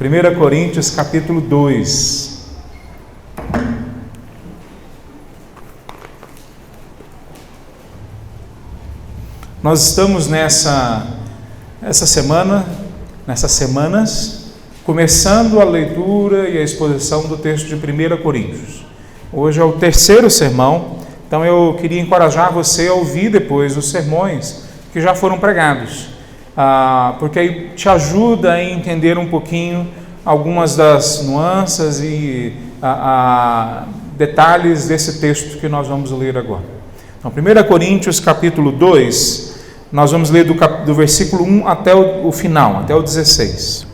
1 Coríntios capítulo 2. Nós estamos nessas semanas, começando a leitura e a exposição do texto de 1 Coríntios. Hoje é o terceiro sermão, então eu queria encorajar você a ouvir depois os sermões que já foram pregados, porque aí te ajuda a entender um pouquinho algumas das nuances e detalhes desse texto que nós vamos ler agora. Então, 1 Coríntios capítulo 2, nós vamos ler do versículo 1 até o final, até o 16.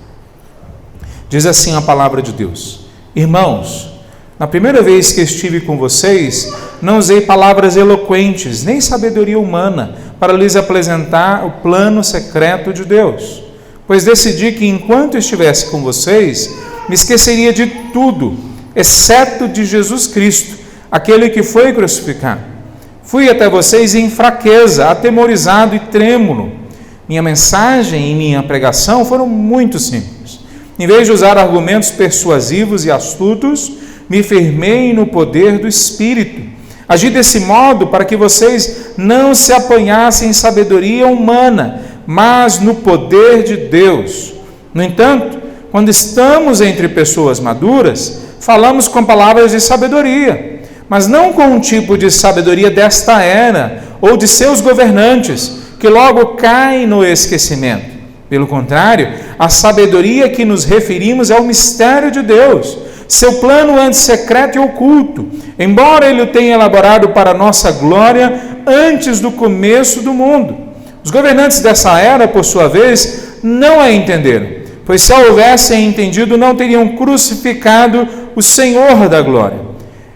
Diz assim a palavra de Deus: Irmãos, na primeira vez que estive com vocês, não usei palavras eloquentes, nem sabedoria humana, para lhes apresentar o plano secreto de Deus, pois decidi que enquanto estivesse com vocês, me esqueceria de tudo, exceto de Jesus Cristo, aquele que foi crucificado. Fui até vocês em fraqueza, atemorizado e trêmulo. Minha mensagem e minha pregação foram muito simples. Em vez de usar argumentos persuasivos e astutos, me firmei no poder do Espírito. Agi desse modo para que vocês não se apanhassem em sabedoria humana, mas no poder de Deus. No entanto, quando estamos entre pessoas maduras, falamos com palavras de sabedoria, mas não com um tipo de sabedoria desta era ou de seus governantes, que logo cai no esquecimento. Pelo contrário, a sabedoria que nos referimos é o mistério de Deus, seu plano antes secreto e oculto, embora ele o tenha elaborado para nossa glória antes do começo do mundo. Os governantes dessa era, por sua vez, não a entenderam, pois se a houvessem entendido, não teriam crucificado o Senhor da glória.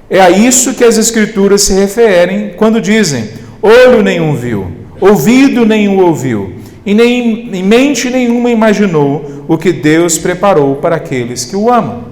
É a isso que as Escrituras se referem quando dizem: olho nenhum viu, ouvido nenhum ouviu, e nem mente nenhuma imaginou o que Deus preparou para aqueles que o amam.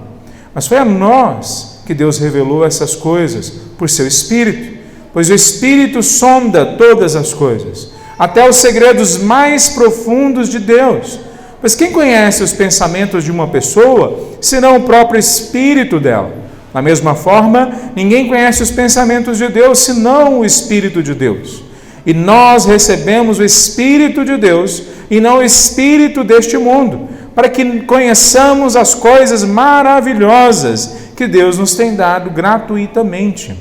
Mas foi a nós que Deus revelou essas coisas por seu Espírito, pois o Espírito sonda todas as coisas, até os segredos mais profundos de Deus. Pois quem conhece os pensamentos de uma pessoa, senão o próprio Espírito dela? Da mesma forma, ninguém conhece os pensamentos de Deus, senão o Espírito de Deus. E nós recebemos o Espírito de Deus, e não o espírito deste mundo, para que conheçamos as coisas maravilhosas que Deus nos tem dado gratuitamente.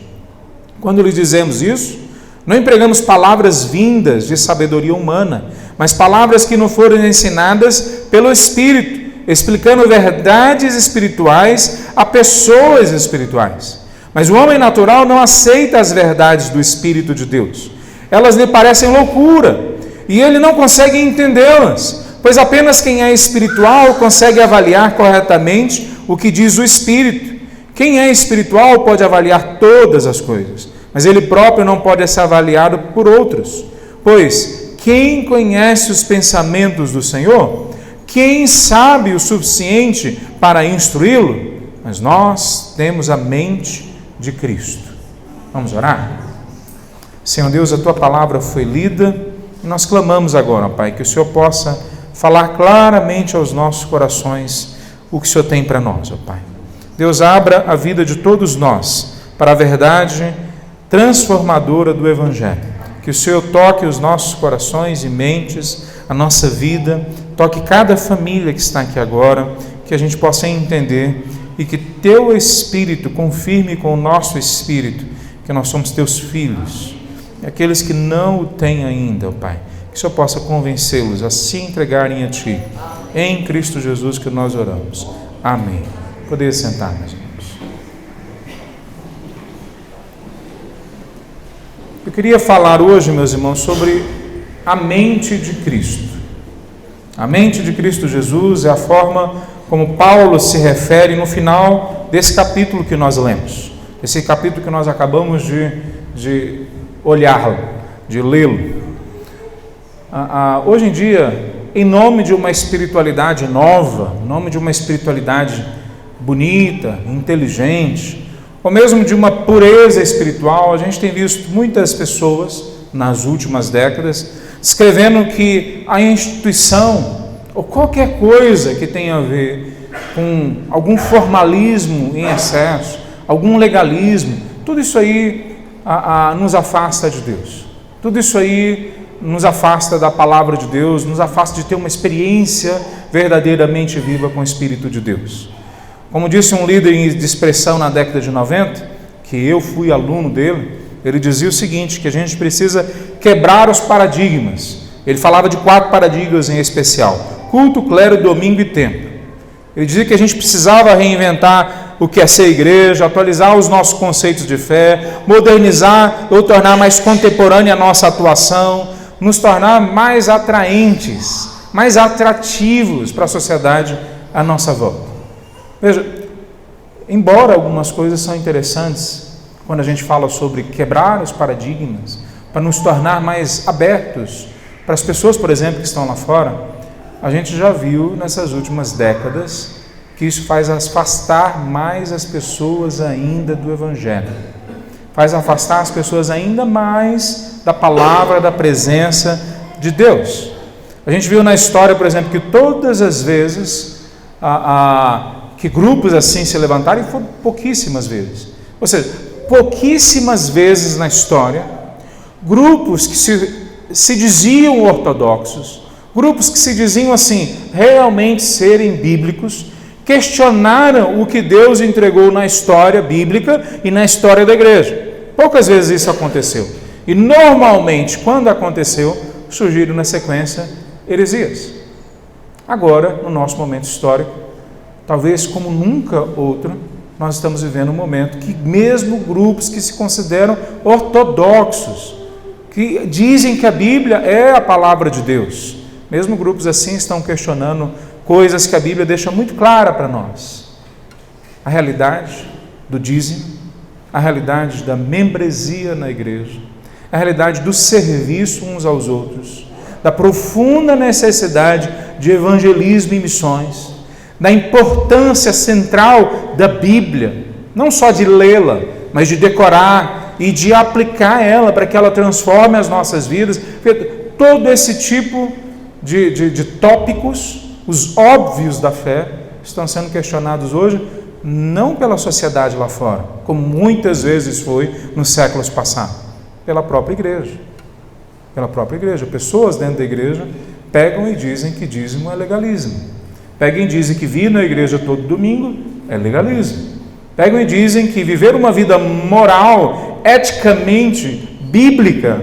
Quando lhe dizemos isso, não empregamos palavras vindas de sabedoria humana, mas palavras que nos foram ensinadas pelo Espírito, explicando verdades espirituais a pessoas espirituais. Mas o homem natural não aceita as verdades do Espírito de Deus. Elas lhe parecem loucura, e ele não consegue entendê-las, pois apenas quem é espiritual consegue avaliar corretamente o que diz o Espírito. Quem é espiritual pode avaliar todas as coisas, mas ele próprio não pode ser avaliado por outros. Pois quem conhece os pensamentos do Senhor? Quem sabe o suficiente para instruí-lo? Mas nós temos a mente de Cristo. Vamos orar? Senhor Deus, a Tua palavra foi lida e nós clamamos agora, Pai, que o Senhor possa falar claramente aos nossos corações o que o Senhor tem para nós, ó Pai. Deus, abra a vida de todos nós para a verdade transformadora do Evangelho. Que o Senhor toque os nossos corações e mentes, a nossa vida, toque cada família que está aqui agora, que a gente possa entender e que Teu Espírito confirme com o nosso Espírito que nós somos Teus filhos. E aqueles que não o têm ainda, ó Pai, que o Senhor possa convencê-los a se entregarem a Ti. Em Cristo Jesus que nós oramos. Amém. Poder sentar, meus irmãos. Eu queria falar hoje, meus irmãos, sobre a mente de Cristo. A mente de Cristo Jesus é a forma como Paulo se refere no final desse capítulo que nós lemos. Esse capítulo que nós acabamos de olhá-lo, de lê-lo. Hoje em dia, em nome de uma espiritualidade nova, em nome de uma espiritualidade bonita, inteligente, ou mesmo de uma pureza espiritual, a gente tem visto muitas pessoas, nas últimas décadas, escrevendo que a instituição, ou qualquer coisa que tenha a ver com algum formalismo em excesso, algum legalismo, tudo isso aí nos afasta de Deus. Tudo isso aí nos afasta da palavra de Deus, nos afasta de ter uma experiência verdadeiramente viva com o Espírito de Deus. Como disse um líder de expressão na década de 90, que eu fui aluno dele, ele dizia o seguinte, que a gente precisa quebrar os paradigmas. Ele falava de 4 paradigmas em especial: culto, clero, domingo e templo. Ele dizia que a gente precisava reinventar o que é ser igreja, atualizar os nossos conceitos de fé, modernizar ou tornar mais contemporânea a nossa atuação, nos tornar mais atraentes, mais atrativos para a sociedade à nossa volta. Veja, embora algumas coisas são interessantes, quando a gente fala sobre quebrar os paradigmas, para nos tornar mais abertos para as pessoas, por exemplo, que estão lá fora, a gente já viu nessas últimas décadas que isso faz afastar mais as pessoas ainda do Evangelho, faz afastar as pessoas ainda mais da palavra, da presença de Deus. A gente viu na história, por exemplo, que todas as vezes que grupos assim se levantaram, e foram pouquíssimas vezes, ou seja, pouquíssimas vezes na história, grupos que se diziam ortodoxos, grupos que se diziam assim, realmente serem bíblicos, questionaram o que Deus entregou na história bíblica e na história da igreja. Poucas vezes isso aconteceu. E normalmente, quando aconteceu, surgiram na sequência heresias. Agora, no nosso momento histórico, talvez como nunca outro, nós estamos vivendo um momento que mesmo grupos que se consideram ortodoxos, que dizem que a Bíblia é a palavra de Deus, mesmo grupos assim estão questionando coisas que a Bíblia deixa muito clara para nós. A realidade do dízimo, a realidade da membresia na igreja, a realidade do serviço uns aos outros, da profunda necessidade de evangelismo e missões, da importância central da Bíblia, não só de lê-la, mas de decorar e de aplicar ela para que ela transforme as nossas vidas. Todo esse tipo de tópicos, os óbvios da fé, estão sendo questionados hoje, não pela sociedade lá fora, como muitas vezes foi nos séculos passados, pela própria igreja. Pela própria igreja. Pessoas dentro da igreja pegam e dizem que dízimo é legalismo. Pegam e dizem que vir na igreja todo domingo é legalismo. Pegam e dizem que viver uma vida moral, eticamente bíblica,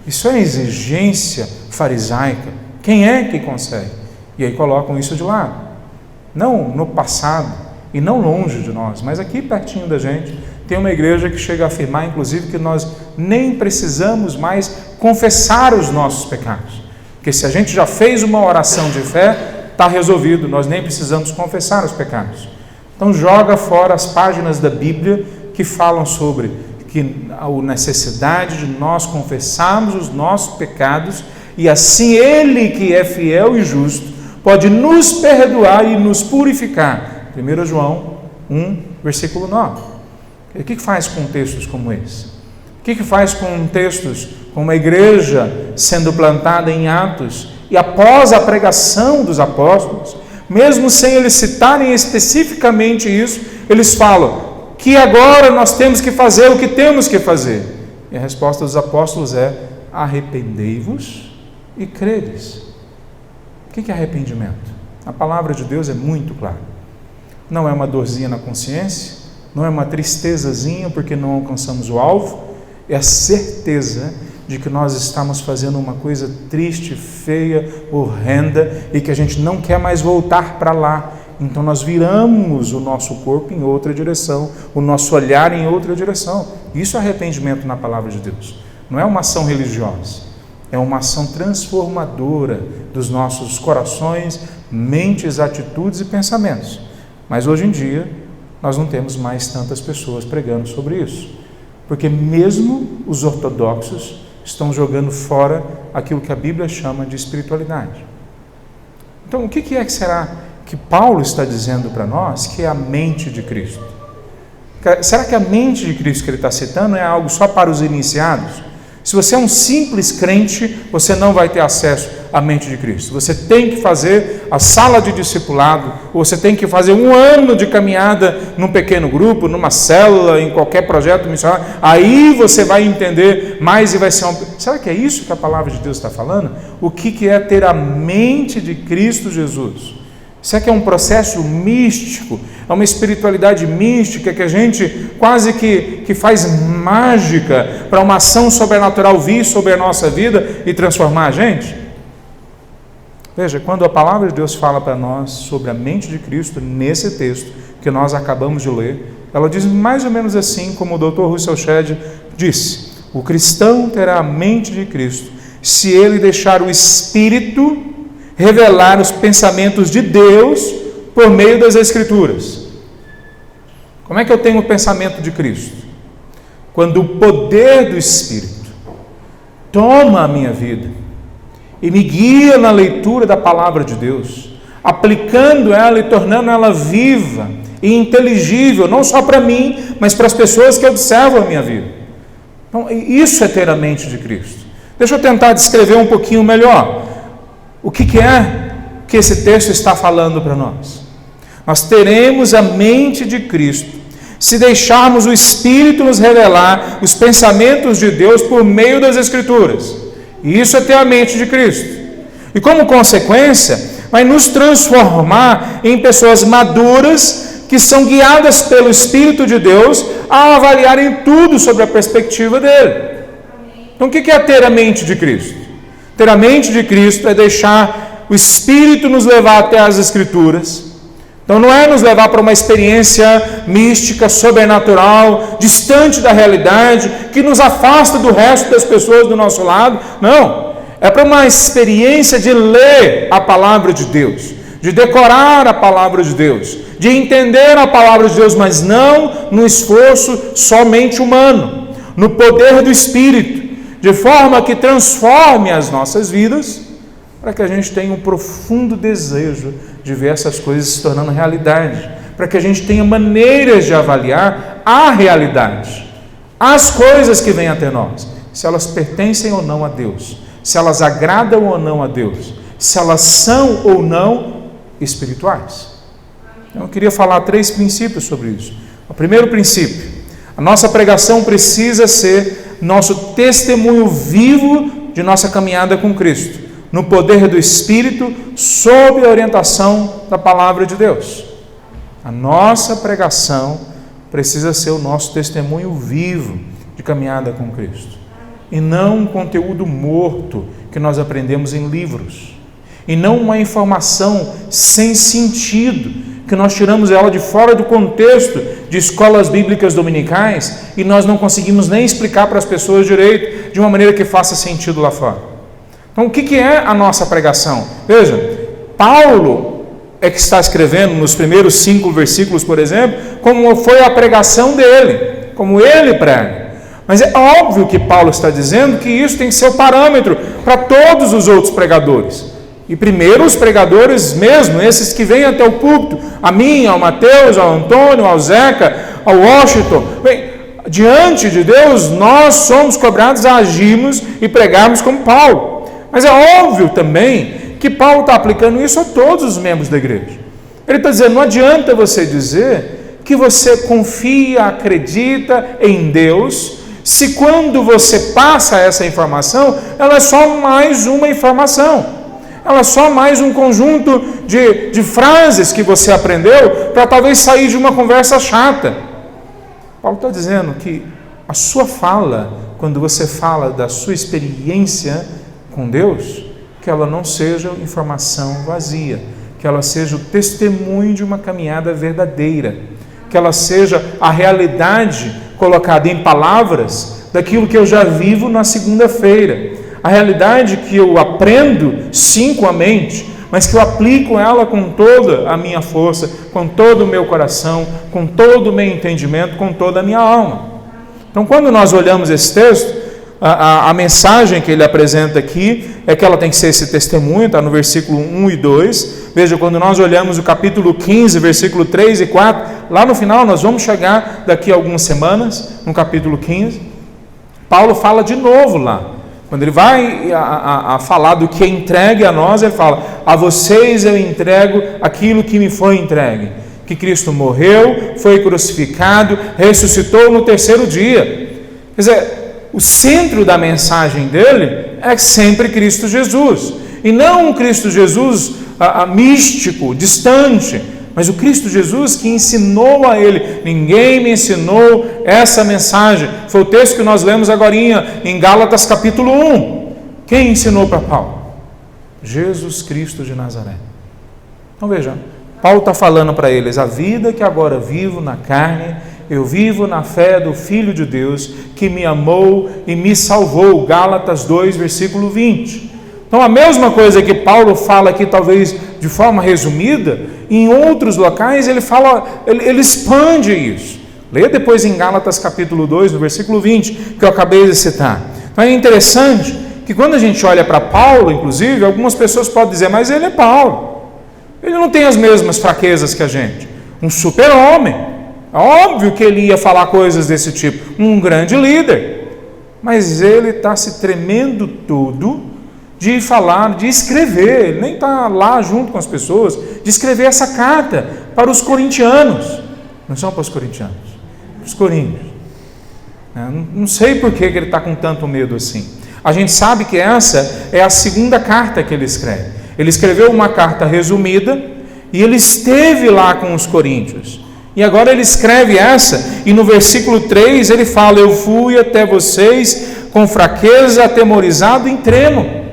isso é exigência farisaica. Quem é que consegue? E aí colocam isso de lado. Não no passado e não longe de nós, mas aqui pertinho da gente, tem uma igreja que chega a afirmar, inclusive, que nós nem precisamos mais confessar os nossos pecados. Porque se a gente já fez uma oração de fé, está resolvido, nós nem precisamos confessar os pecados. Então joga fora as páginas da Bíblia que falam sobre a necessidade de nós confessarmos os nossos pecados, e assim Ele, que é fiel e justo, pode nos perdoar e nos purificar. 1 João 1, versículo 9. O que faz com textos como esse? O que faz com textos como a igreja sendo plantada em Atos, e após a pregação dos apóstolos, mesmo sem eles citarem especificamente isso, eles falam que agora nós temos que fazer o que temos que fazer. E a resposta dos apóstolos é: arrependei-vos e credes. O que é arrependimento? A palavra de Deus é muito clara. Não é uma dorzinha na consciência, não é uma tristezazinha porque não alcançamos o alvo, é a certeza de que nós estamos fazendo uma coisa triste, feia, horrenda, e que a gente não quer mais voltar para lá. Então nós viramos o nosso corpo em outra direção, o nosso olhar em outra direção. Isso é arrependimento na palavra de Deus. Não é uma ação religiosa, é uma ação transformadora dos nossos corações, mentes, atitudes e pensamentos. Mas hoje em dia nós não temos mais tantas pessoas pregando sobre isso, porque mesmo os ortodoxos estão jogando fora aquilo que a Bíblia chama de espiritualidade. Então, o que é que será que Paulo está dizendo para nós que é a mente de Cristo? Será que a mente de Cristo que ele está citando é algo só para os iniciados? Se você é um simples crente, você não vai ter acesso a mente de Cristo. Você tem que fazer a sala de discipulado, ou você tem que fazer 1 ano de caminhada num pequeno grupo, numa célula, em qualquer projeto missionário. Aí você vai entender mais e vai ser Será que é isso que a palavra de Deus está falando? O que é ter a mente de Cristo Jesus? Será que é um processo místico? É uma espiritualidade mística que a gente quase que faz mágica para uma ação sobrenatural vir sobre a nossa vida e transformar a gente? Veja, quando a palavra de Deus fala para nós sobre a mente de Cristo, nesse texto que nós acabamos de ler, ela diz mais ou menos assim como o Dr. Russell Shedd disse: o cristão terá a mente de Cristo se ele deixar o Espírito revelar os pensamentos de Deus por meio das Escrituras. Como é que eu tenho o pensamento de Cristo? Quando o poder do Espírito toma a minha vida e me guia na leitura da palavra de Deus, aplicando ela e tornando ela viva e inteligível, não só para mim, mas para as pessoas que observam a minha vida. Então, isso é ter a mente de Cristo. Deixa eu tentar descrever um pouquinho melhor. O que é que esse texto está falando para nós? Nós teremos a mente de Cristo se deixarmos o Espírito nos revelar os pensamentos de Deus por meio das Escrituras. E isso é ter a mente de Cristo. E como consequência, vai nos transformar em pessoas maduras que são guiadas pelo Espírito de Deus a avaliarem tudo sobre a perspectiva dele. Então o que é ter a mente de Cristo? Ter a mente de Cristo é deixar o Espírito nos levar até as Escrituras. Então não é nos levar para uma experiência mística, sobrenatural, distante da realidade, que nos afasta do resto das pessoas do nosso lado. Não, é para uma experiência de ler a palavra de Deus, de decorar a palavra de Deus, de entender a palavra de Deus, mas não no esforço somente humano, no poder do Espírito, de forma que transforme as nossas vidas, para que a gente tenha um profundo desejo de ver essas coisas se tornando realidade, para que a gente tenha maneiras de avaliar a realidade, as coisas que vêm até nós, se elas pertencem ou não a Deus, se elas agradam ou não a Deus, se elas são ou não espirituais. Então, eu queria falar 3 princípios sobre isso. O primeiro princípio: a nossa pregação precisa ser nosso testemunho vivo de nossa caminhada com Cristo, no poder do Espírito, sob a orientação da palavra de Deus. A nossa pregação precisa ser o nosso testemunho vivo de caminhada com Cristo, e não um conteúdo morto que nós aprendemos em livros, e não uma informação sem sentido, que nós tiramos ela de fora do contexto de escolas bíblicas dominicais e nós não conseguimos nem explicar para as pessoas direito, de uma maneira que faça sentido lá fora. Então, o que é a nossa pregação? Veja, Paulo é que está escrevendo nos primeiros 5 versículos, por exemplo, como foi a pregação dele, como ele prega. Mas é óbvio que Paulo está dizendo que isso tem que ser o parâmetro para todos os outros pregadores. E primeiro os pregadores mesmo, esses que vêm até o púlpito, a mim, ao Mateus, ao Antônio, ao Zeca, ao Washington. Bem, diante de Deus, nós somos cobrados a agirmos e pregarmos como Paulo. Mas é óbvio também que Paulo está aplicando isso a todos os membros da igreja. Ele está dizendo, não adianta você dizer que você confia, acredita em Deus, se quando você passa essa informação, ela é só mais uma informação. Ela é só mais um conjunto de frases que você aprendeu para talvez sair de uma conversa chata. Paulo está dizendo que a sua fala, quando você fala da sua experiência com Deus, que ela não seja informação vazia, que ela seja o testemunho de uma caminhada verdadeira, que ela seja a realidade colocada em palavras daquilo que eu já vivo na segunda-feira. A realidade que eu aprendo, sim, com a mente, mas que eu aplico ela com toda a minha força, com todo o meu coração, com todo o meu entendimento, com toda a minha alma. Então, quando nós olhamos esse texto, a mensagem que ele apresenta aqui é que ela tem que ser esse testemunho, está no versículo 1 e 2. Veja, quando nós olhamos o capítulo 15, versículo 3 e 4, lá no final nós vamos chegar daqui a algumas semanas, no capítulo 15, Paulo fala de novo lá. Quando ele vai a falar do que é entregue a nós, ele fala: a vocês eu entrego aquilo que me foi entregue. Que Cristo morreu, foi crucificado, ressuscitou no terceiro dia. Quer dizer, o centro da mensagem dele é sempre Cristo Jesus. E não um Cristo Jesus místico, distante, mas o Cristo Jesus que ensinou a ele. Ninguém me ensinou essa mensagem. Foi o texto que nós lemos agora em Gálatas capítulo 1. Quem ensinou para Paulo? Jesus Cristo de Nazaré. Então veja, Paulo está falando para eles: a vida que agora vivo na carne, eu vivo na fé do Filho de Deus, que me amou e me salvou. Gálatas 2, versículo 20. Então a mesma coisa que Paulo fala aqui, talvez de forma resumida, em outros locais ele fala, ele expande isso. Leia depois em Gálatas capítulo 2, no versículo 20, que eu acabei de citar. Então é interessante que quando a gente olha para Paulo, inclusive, algumas pessoas podem dizer: mas ele é Paulo, ele não tem as mesmas fraquezas que a gente. Um super-homem, é óbvio que ele ia falar coisas desse tipo, um grande líder, mas ele está se tremendo todo de falar, de escrever, ele nem está lá junto com as pessoas, de escrever essa carta para os corintianos. Não são para os corintianos, para os coríntios. Não sei por que ele está com tanto medo assim. A gente sabe que essa é a segunda carta que ele escreve. Ele escreveu uma carta resumida e ele esteve lá com os coríntios. E agora ele escreve essa, e no versículo 3 ele fala: eu fui até vocês com fraqueza, atemorizado, em tremo.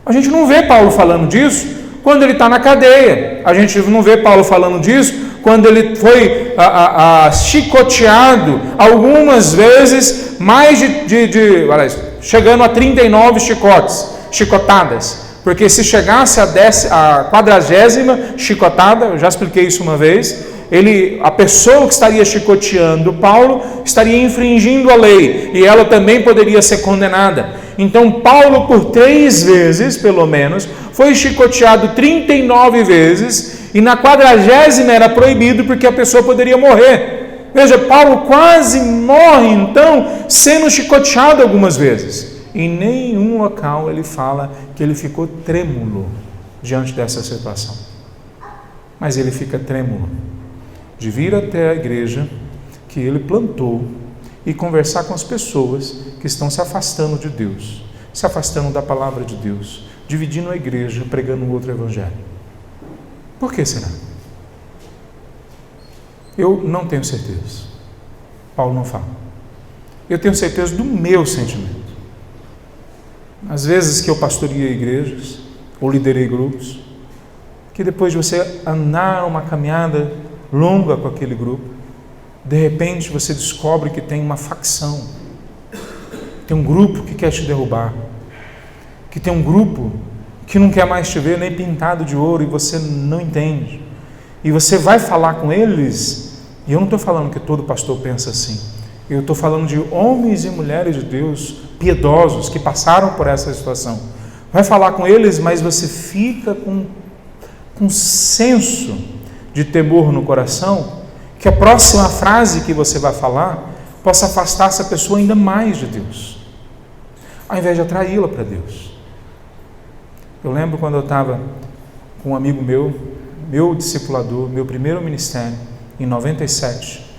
A gente não vê Paulo falando disso quando ele está na cadeia. A gente não vê Paulo falando disso quando ele foi chicoteado algumas vezes, mais chegando a 39 chicotadas. Porque se chegasse a 40ª chicotada, eu já expliquei isso uma vez, a pessoa que estaria chicoteando Paulo estaria infringindo a lei, e ela também poderia ser condenada. Então Paulo, por 3 vezes, pelo menos, foi chicoteado 39 vezes, e na 40ª era proibido, porque a pessoa poderia morrer. Veja, Paulo quase morre, então, sendo chicoteado algumas vezes. Em nenhum local ele fala que ele ficou trêmulo diante dessa situação. Mas ele fica trêmulo de vir até a igreja que ele plantou e conversar com as pessoas que estão se afastando de Deus, se afastando da palavra de Deus, dividindo a igreja, pregando um outro evangelho. Por que será? Eu não tenho certeza. Paulo não fala. Eu tenho certeza do meu sentimento. Às vezes que eu pastoreei igrejas, ou liderei grupos, que depois de você andar uma caminhada longa com aquele grupo, de repente você descobre que tem uma facção, tem um grupo que quer te derrubar, que tem um grupo que não quer mais te ver nem pintado de ouro, e você não entende, e você vai falar com eles. E eu não estou falando que todo pastor pensa assim, eu estou falando de homens e mulheres de Deus piedosos que passaram por essa situação. Vai falar com eles, mas você fica com um senso de temor no coração, que a próxima frase que você vai falar possa afastar essa pessoa ainda mais de Deus, ao invés de atraí-la para Deus. Eu lembro quando eu estava com um amigo meu discipulador, meu primeiro ministério, em 97,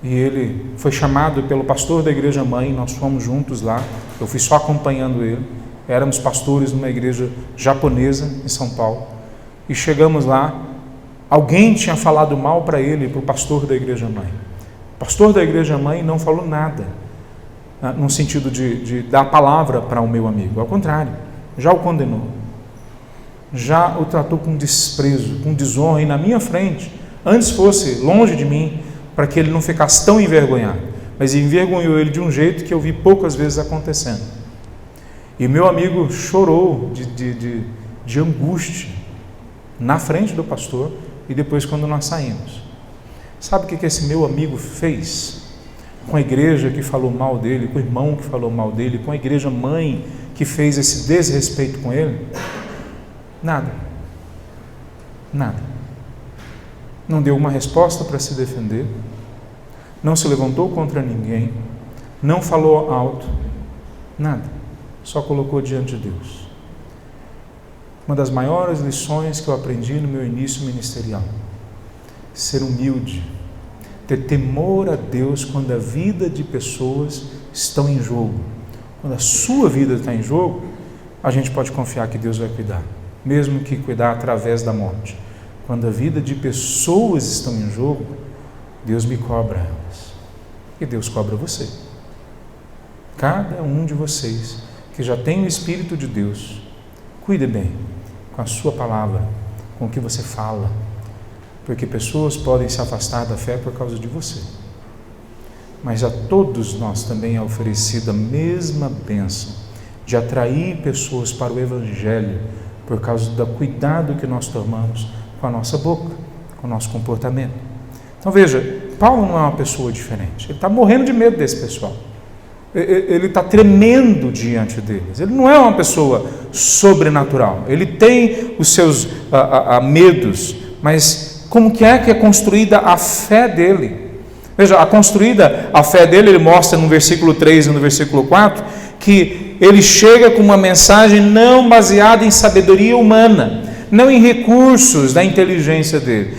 e ele foi chamado pelo pastor da igreja mãe, nós fomos juntos lá, eu fui só acompanhando ele, éramos pastores numa igreja japonesa em São Paulo, e chegamos lá, alguém tinha falado mal para ele, para o pastor da igreja mãe. O pastor da igreja mãe não falou nada, no sentido de dar palavra para o meu amigo, ao contrário, já o condenou, já o tratou com desprezo, com desonra, e na minha frente, antes fosse longe de mim, para que ele não ficasse tão envergonhado, mas envergonhou ele de um jeito que eu vi poucas vezes acontecendo. E meu amigo chorou de angústia na frente do pastor, e depois quando nós saímos. Sabe o que esse meu amigo fez com a igreja que falou mal dele, com o irmão que falou mal dele, com a igreja mãe que fez esse desrespeito com ele? Nada. Não deu uma resposta para se defender, não se levantou contra ninguém, não falou alto, nada. só colocou diante de Deus. Uma das maiores lições que eu aprendi no meu início ministerial: ser humilde, ter temor a Deus quando a vida de pessoas estão em jogo. Quando a sua vida está em jogo, a gente pode confiar que Deus vai cuidar, mesmo que cuidar através da morte. Quando a vida de pessoas estão em jogo, Deus me cobra elas. E Deus cobra você. Cada um de vocês que já tem o Espírito de Deus, cuide bem com a sua palavra, com o que você fala, porque pessoas podem se afastar da fé por causa de você. Mas a todos nós também é oferecida a mesma bênção de atrair pessoas para o Evangelho por causa do cuidado que nós tomamos com a nossa boca, com o nosso comportamento. Então veja, Paulo não é uma pessoa diferente. Ele está morrendo de medo desse pessoal. Ele está tremendo diante deles. Ele não é uma pessoa sobrenatural. Ele tem os seus medos, mas como que é construída a fé dele? Veja, a fé dele, ele mostra no versículo 3 e no versículo 4, que ele chega com uma mensagem não baseada em sabedoria humana, não em recursos da inteligência dele.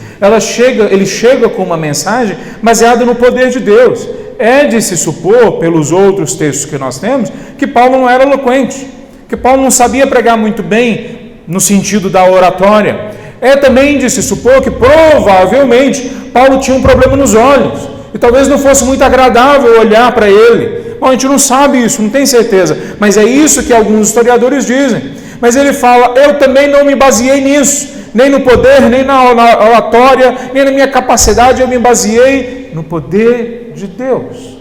Ele chega com uma mensagem baseada no poder de Deus. É de se supor, pelos outros textos que nós temos, que Paulo não era eloquente, que Paulo não sabia pregar muito bem no sentido da oratória. É também de se supor que provavelmente Paulo tinha um problema nos olhos, e talvez não fosse muito agradável olhar para ele. Bom, a gente não sabe isso, não tem certeza, mas é isso que alguns historiadores dizem. Mas ele fala: eu também não me baseei nisso, nem no poder, nem na oratória, nem na minha capacidade, eu me baseei no poder de Deus.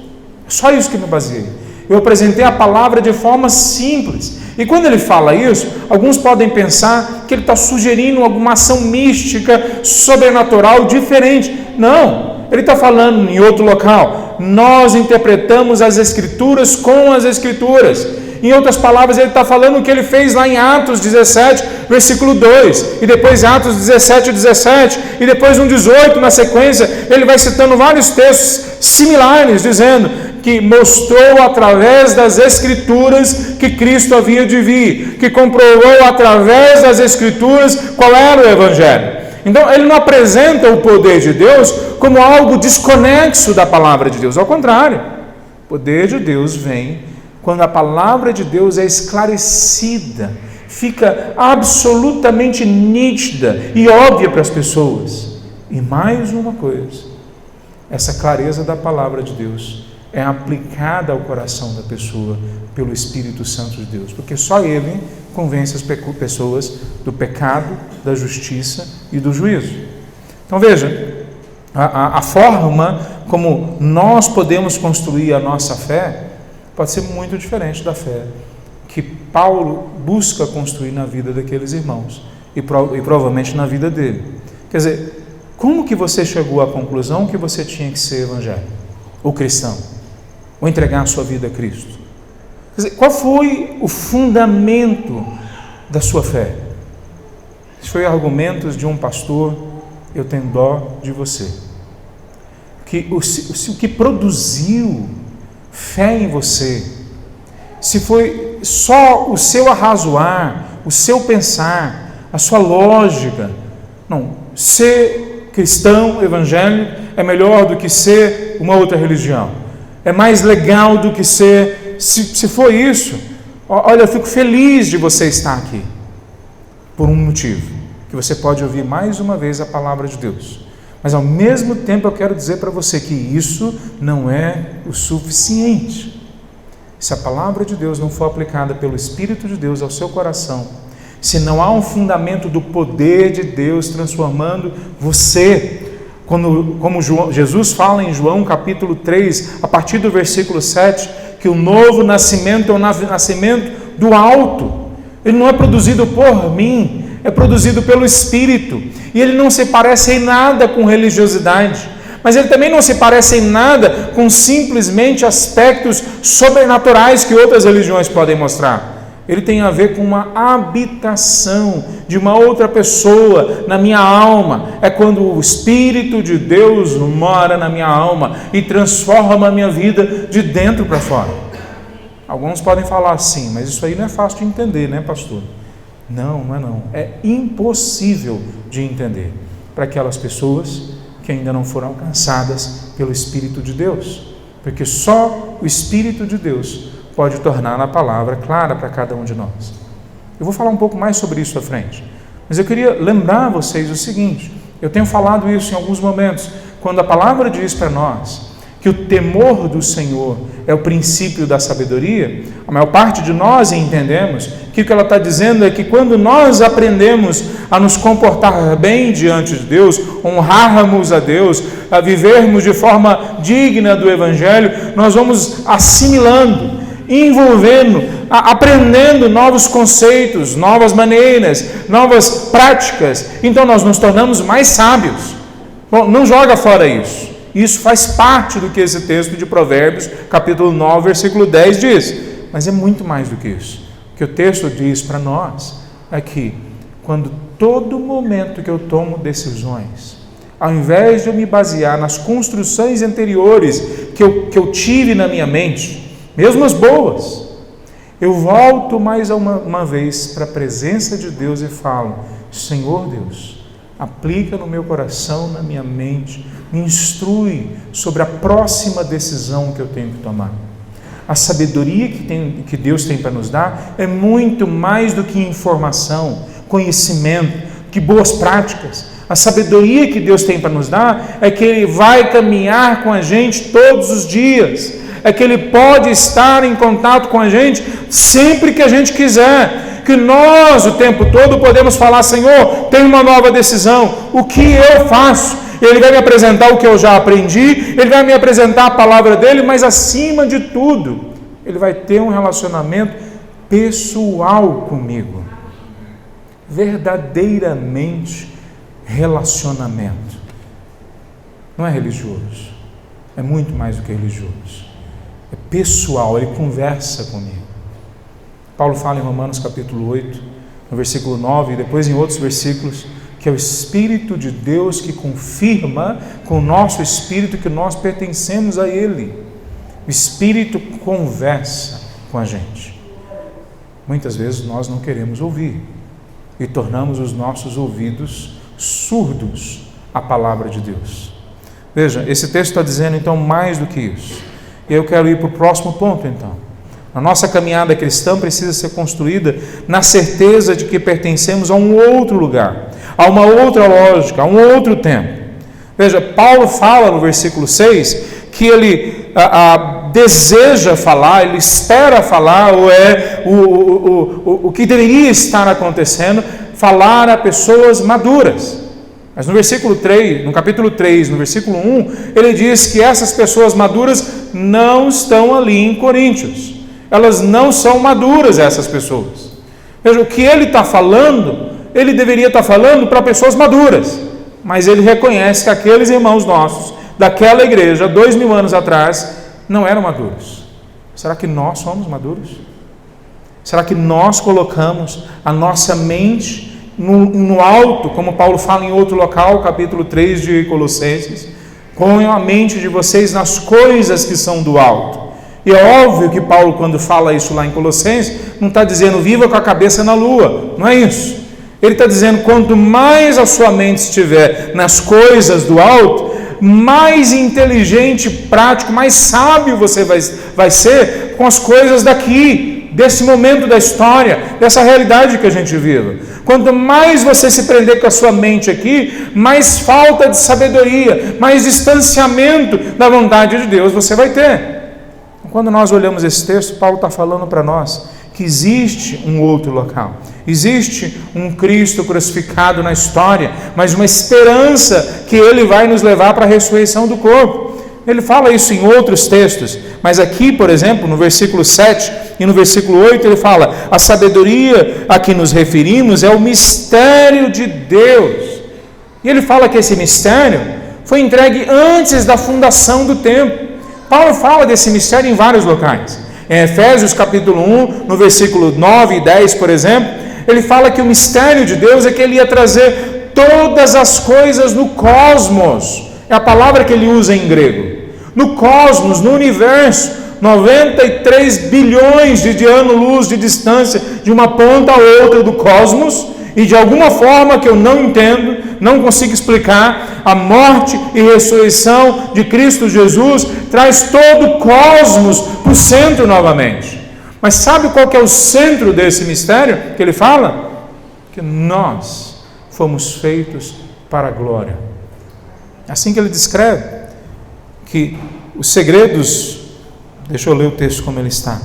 É só isso que me baseei. Eu apresentei a palavra de forma simples. E quando ele fala isso, alguns podem pensar que ele está sugerindo alguma ação mística, sobrenatural, diferente. Não, ele está falando em outro local: nós interpretamos as Escrituras com as Escrituras. Em outras palavras, ele está falando o que ele fez lá em Atos 17, versículo 2, e depois Atos 17, 17, e depois um 18 na sequência. Ele vai citando vários textos similares, dizendo que mostrou através das Escrituras que Cristo havia de vir, que comprovou através das Escrituras qual era o Evangelho. Então, ele não apresenta o poder de Deus como algo desconexo da palavra de Deus. Ao contrário, o poder de Deus vem quando a palavra de Deus é esclarecida, fica absolutamente nítida e óbvia para as pessoas. E mais uma coisa, essa clareza da palavra de Deus é aplicada ao coração da pessoa pelo Espírito Santo de Deus, porque só Ele convence as pessoas do pecado, da justiça e do juízo. Então veja, a forma como nós podemos construir a nossa fé pode ser muito diferente da fé que Paulo busca construir na vida daqueles irmãos e provavelmente na vida dele. Quer dizer, como que você chegou à conclusão que você tinha que ser evangélico, ou cristão, ou entregar a sua vida a Cristo? Quer dizer, qual foi o fundamento da sua fé? Se foi argumentos de um pastor: eu tenho dó de você. O que produziu fé em você, se foi só o seu arrazoar, o seu pensar, a sua lógica. Não, ser cristão evangélico é melhor do que ser uma outra religião, é mais legal do que ser, se for isso, olha, eu fico feliz de você estar aqui, por um motivo, que você pode ouvir mais uma vez a palavra de Deus. Mas ao mesmo tempo eu quero dizer para você que isso não é o suficiente. Se a palavra de Deus não for aplicada pelo Espírito de Deus ao seu coração, se não há um fundamento do poder de Deus transformando você, como Jesus fala em João capítulo 3, a partir do versículo 7, que o novo nascimento é o nascimento do alto. Ele não é produzido por mim, é produzido pelo Espírito, e ele não se parece em nada com religiosidade, mas ele também não se parece em nada com simplesmente aspectos sobrenaturais que outras religiões podem mostrar. Ele tem a ver com uma habitação de uma outra pessoa na minha alma. É quando o Espírito de Deus mora na minha alma e transforma a minha vida de dentro para fora. Alguns podem falar assim, mas isso aí não é fácil de entender, né, pastor? Não, não é não. É impossível de entender para aquelas pessoas que ainda não foram alcançadas pelo Espírito de Deus. Porque só o Espírito de Deus pode tornar a palavra clara para cada um de nós. Eu vou falar um pouco mais sobre isso à frente. Mas eu queria lembrar a vocês o seguinte, eu tenho falado isso em alguns momentos, quando a palavra diz para nós que o temor do Senhor é o princípio da sabedoria, a maior parte de nós entendemos que o que ela está dizendo é que quando nós aprendemos a nos comportar bem diante de Deus, honrarmos a Deus, a vivermos de forma digna do Evangelho, nós vamos assimilando, envolvendo, aprendendo novos conceitos, novas maneiras, novas práticas, então nós nos tornamos mais sábios. Bom, não joga fora isso. Isso faz parte do que esse texto de Provérbios, capítulo 9, versículo 10 diz. Mas é muito mais do que isso. O que o texto diz para nós é que, quando todo momento que eu tomo decisões, ao invés de eu me basear nas construções anteriores que eu tive na minha mente, mesmo as boas, eu volto mais uma vez para a presença de Deus e falo: Senhor Deus, aplica no meu coração, na minha mente, me instrui sobre a próxima decisão que eu tenho que tomar. A sabedoria que Deus tem para nos dar é muito mais do que informação, conhecimento, que boas práticas. A sabedoria que Deus tem para nos dar é que Ele vai caminhar com a gente todos os dias, é que Ele pode estar em contato com a gente sempre que a gente quiser, que nós o tempo todo podemos falar: Senhor, tem uma nova decisão, o que eu faço? Ele vai me apresentar o que eu já aprendi, Ele vai me apresentar a palavra dEle, mas acima de tudo, Ele vai ter um relacionamento pessoal comigo, verdadeiramente relacionamento. Não é religioso, é muito mais do que religioso, é pessoal, Ele conversa comigo. Paulo fala em Romanos capítulo 8, no versículo 9, e depois em outros versículos, que é o Espírito de Deus que confirma com o nosso Espírito que nós pertencemos a Ele. O Espírito conversa com a gente. Muitas vezes nós não queremos ouvir e tornamos os nossos ouvidos surdos à palavra de Deus. Veja, esse texto está dizendo então mais do que isso. E eu quero ir para o próximo ponto então. A nossa caminhada cristã precisa ser construída na certeza de que pertencemos a um outro lugar, a uma outra lógica, a um outro tempo. Veja, Paulo fala no versículo 6 que ele deseja falar, ele espera falar, ou é o que deveria estar acontecendo, falar a pessoas maduras. Mas no versículo 3, no capítulo 3, no versículo 1, ele diz que essas pessoas maduras não estão ali em Coríntios. Elas não são maduras, essas pessoas. Veja, o que ele está falando, ele deveria estar falando para pessoas maduras, mas ele reconhece que aqueles irmãos nossos, daquela igreja, 2000 anos atrás, não eram maduros. Será que nós somos maduros? Será que nós colocamos a nossa mente no alto, como Paulo fala em outro local, capítulo 3 de Colossenses? Ponham a mente de vocês nas coisas que são do alto. E é óbvio que Paulo, quando fala isso lá em Colossenses, não está dizendo viva com a cabeça na lua, não é isso. Ele está dizendo, quanto mais a sua mente estiver nas coisas do alto, mais inteligente, prático, mais sábio você vai ser com as coisas daqui, desse momento da história, dessa realidade que a gente vive. Quanto mais você se prender com a sua mente aqui, mais falta de sabedoria, mais distanciamento da vontade de Deus você vai ter. Quando nós olhamos esse texto, Paulo está falando para nós que existe um outro local, existe um Cristo crucificado na história, mas uma esperança que Ele vai nos levar para a ressurreição do corpo. Ele fala isso em outros textos, mas aqui, por exemplo, no versículo 7 e no versículo 8, ele fala: a sabedoria a que nos referimos é o mistério de Deus. E ele fala que esse mistério foi entregue antes da fundação do tempo. Paulo fala desse mistério em vários locais. Em Efésios capítulo 1, no versículo 9 e 10, por exemplo, ele fala que o mistério de Deus é que Ele ia trazer todas as coisas no cosmos. É a palavra que ele usa em grego. No cosmos, no universo, 93 bilhões de anos-luz de distância de uma ponta a outra do cosmos, e de alguma forma que eu não entendo, não consigo explicar, a morte e ressurreição de Cristo Jesus traz todo o cosmos para o centro novamente. Mas sabe qual que é o centro desse mistério que ele fala? Que nós fomos feitos para a glória. Assim que ele descreve que os segredos, deixa eu ler o texto como ele está.